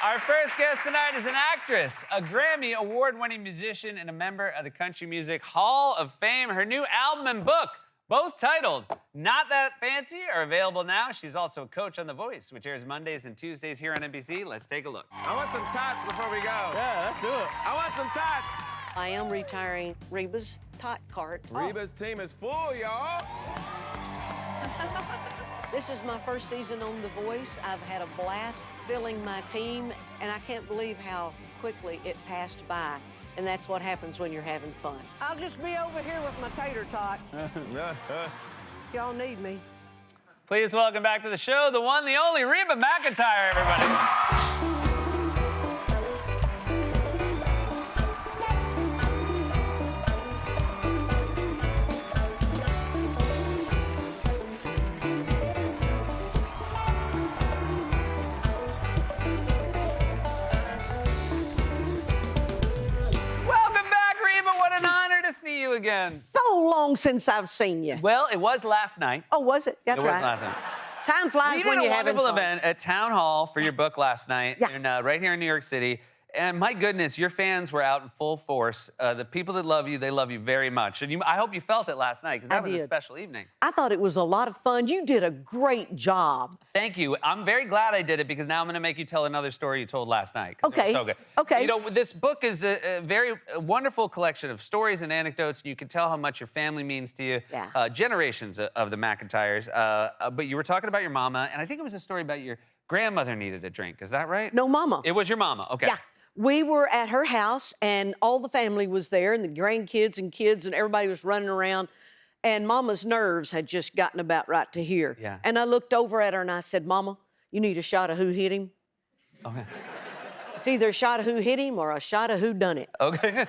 Our first guest tonight is an actress, a Grammy award-winning musician, and a member of the Country Music Hall of Fame. Her new album and book, both titled Not That Fancy, are available now. She's also a coach on The Voice, which airs Mondays and Tuesdays here on NBC. Let's take a look. I want some tots before we go. Yeah, let's do it. I want some tots. I am retiring Reba's tot cart. Reba's team is full, y'all. This is my first season on The Voice. I've had a blast filling my team, and I can't believe how quickly it passed by. And that's what happens when you're having fun. I'll just be over here with my tater tots. Y'all need me. Please welcome back to the show, the one, the only Reba McEntire, everybody. Again. So long since I've seen you. Well, it was last night. Oh, was it? That's right. It was last night. Time flies when you're having fun. We did a wonderful event at Town Hall for your book last night, right here in New York City. And my goodness, your fans were out in full force. The people that love you, they love you very much. And I hope you felt it last night, because that was a special evening. I thought it was a lot of fun. You did a great job. Thank you. I'm very glad I did it, because now I'm going to make you tell another story you told last night. Okay. It was so good. Okay. You know, this book is a very wonderful collection of stories and anecdotes, and you can tell how much your family means to you. Yeah. Generations of the McEntires. But you were talking about your mama, and I think it was a story about your grandmother needed a drink. Is that right? No, Mama. It was your mama. Okay. Yeah. We were at her house, and all the family was there, and the grandkids and kids, and everybody was running around. And Mama's nerves had just gotten about right to here. Yeah. And I looked over at her, and I said, Mama, you need a shot of who hit him? Okay. It's either a shot of who hit him or a shot of who done it. Okay.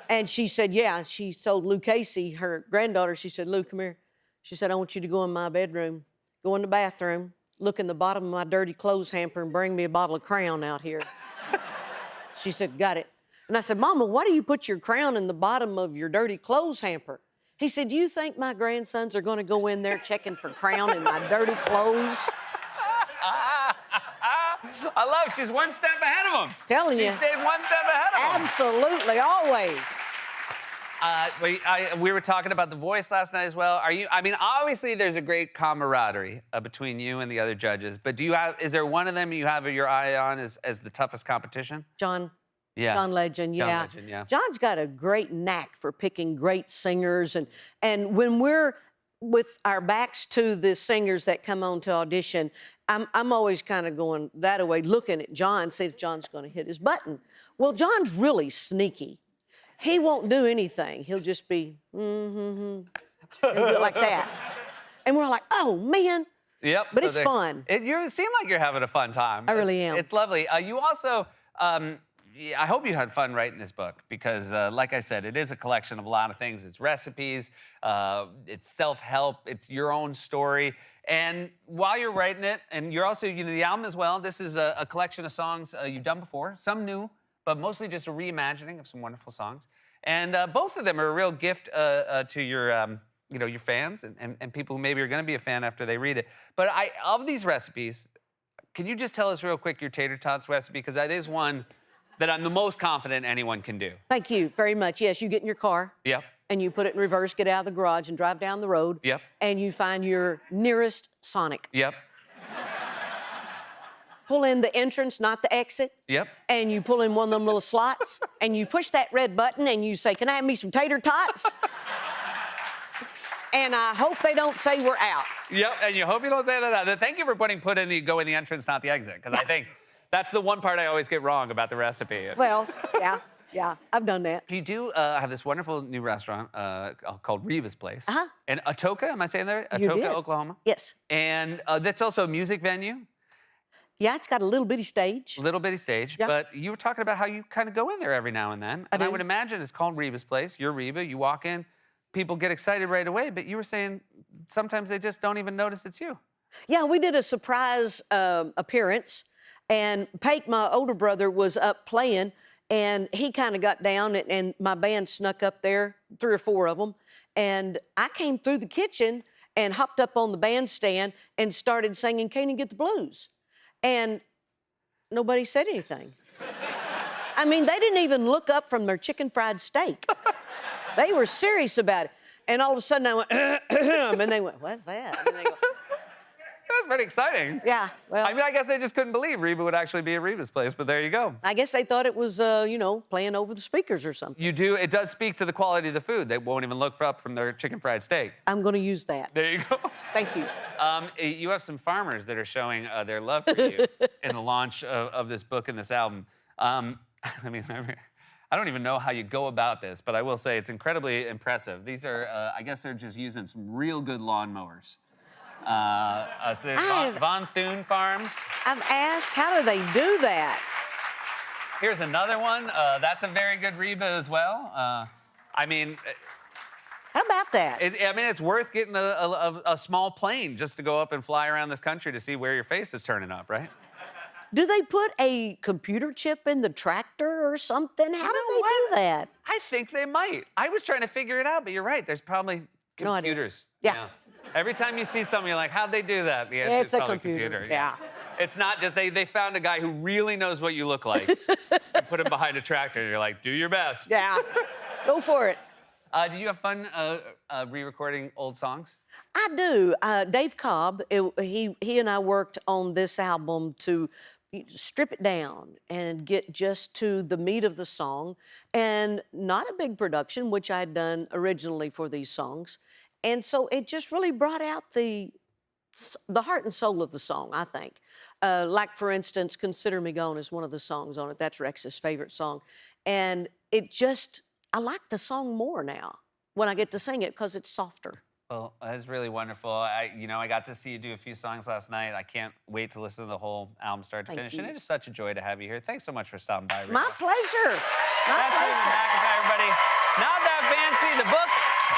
And she said, yeah. And she told Lou Casey, her granddaughter, she said, Lou, come here. She said, I want you to go in my bedroom, go in the bathroom, look in the bottom of my dirty clothes hamper, and bring me a bottle of Crown out here. She said, got it. And I said, Mama, why do you put your Crown in the bottom of your dirty clothes hamper? He said, do you think my grandsons are going to go in there checking for Crown in my dirty clothes? I love it. She's one step ahead of him. Telling you. She stayed one step ahead of him. Absolutely, always. We were talking about The Voice last night as well. I mean, obviously there's a great camaraderie between you and the other judges, but is there one of them you have your eye on as the toughest competition? John. Yeah. John Legend, yeah. John Legend, yeah. John's got a great knack for picking great singers, and when we're with our backs to the singers that come on to audition, I'm always kind of going that way, looking at John, see if John's going to hit his button. Well, John's really sneaky. He won't do anything. He'll just be, and do it like that. And we're like, oh, man. Yep. But it's fun. You seem like you're having a fun time. I really am. It's lovely. You also, I hope you had fun writing this book, because, like I said, it is a collection of a lot of things. It's recipes, it's self-help, it's your own story. And while you're writing it, and you're also, the album as well, this is a collection of songs you've done before, some new, but mostly just a reimagining of some wonderful songs. And both of them are a real gift to your, your fans and people who maybe are going to be a fan after they read it. But of these recipes, can you just tell us real quick your tater tots recipe? Because that is one that I'm the most confident anyone can do. Thank you very much. Yes, you get in your car. Yep. And you put it in reverse, get out of the garage, and drive down the road. Yep. And you find your nearest Sonic. Yep. Pull in the entrance, not the exit. Yep. And you pull in one of them little slots, and you push that red button, and you say, can I have me some tater tots? And I hope they don't say we're out. Yep, and you hope you don't say that out. Thank you for putting go in the entrance, not the exit, because I think that's the one part I always get wrong about the recipe. Well, yeah, I've done that. You do have this wonderful new restaurant called Reba's Place. Uh-huh. In Atoka, am I saying that right? You Atoka, did. Oklahoma. Yes. And that's also a music venue. Yeah, it's got a little bitty stage. Little bitty stage, yeah. But you were talking about how you kind of go in there every now and then. I would imagine it's called Reba's Place. You're Reba, you walk in, people get excited right away, but you were saying sometimes they just don't even notice it's you. Yeah, we did a surprise appearance, and Pate, my older brother, was up playing, and he kind of got down, and my band snuck up there, 3 or 4 of them, and I came through the kitchen and hopped up on the bandstand and started singing Can't You Get the Blues? And nobody said anything. I mean, they didn't even look up from their chicken fried steak. They were serious about it. And all of a sudden I went, and they went, what's that? And they go, That was pretty exciting. yeah, well, I mean, I guess they just couldn't believe Reba would actually be at Reba's place, but there you go. I guess they thought it was, you know, playing over the speakers or something. It does speak to the quality of the food. They won't even look up from their chicken fried steak. I'm going to use that. There you go. Thank you. You have some farmers that are showing their love for you in the launch of this book and this album. I mean, I don't even know how you go about this, but I will say it's incredibly impressive. These are, I guess they're just using some real good lawnmowers. So there's Von Thune Farms. I've asked, how do they do that? Here's another one. That's a very good Reba as well. I mean, How about that? it's worth getting a small plane just to go up and fly around this country to see where your face is turning up, right? Do they put a computer chip in the tractor or something? How do they do that? I think they might. I was trying to figure it out, but you're right. There's probably No idea. computers. Yeah. Every time you see something, you're like, how'd they do that? The answer It's is a probably computer, yeah. It's not just, they found a guy who really knows what you look like and put him behind a tractor, and you're like, do your best. Yeah, go for it. Did you have fun re-recording old songs? I do. Dave Cobb, he and I worked on this album to strip it down and get just to the meat of the song, and not a big production, which I'd done originally for these songs. And so it just really brought out the heart and soul of the song, I think. Like, for instance, Consider Me Gone is one of the songs on it. That's Rex's favorite song. And I like the song more now when I get to sing it because it's softer. Well, that's really wonderful. I got to see you do a few songs last night. I can't wait to listen to the whole album start to Thank finish. you. And it's such a joy to have you here. Thanks so much for stopping by, Reba. My pleasure. My That's Reba pleasure. McEntire, everybody. Not That Fancy. The book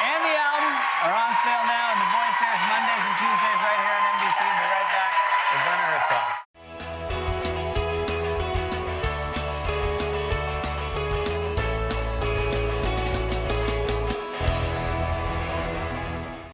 and the album are on sale now, and The Voice airs Mondays and Tuesdays right here on NBC. We'll be right back with Werner Herzog.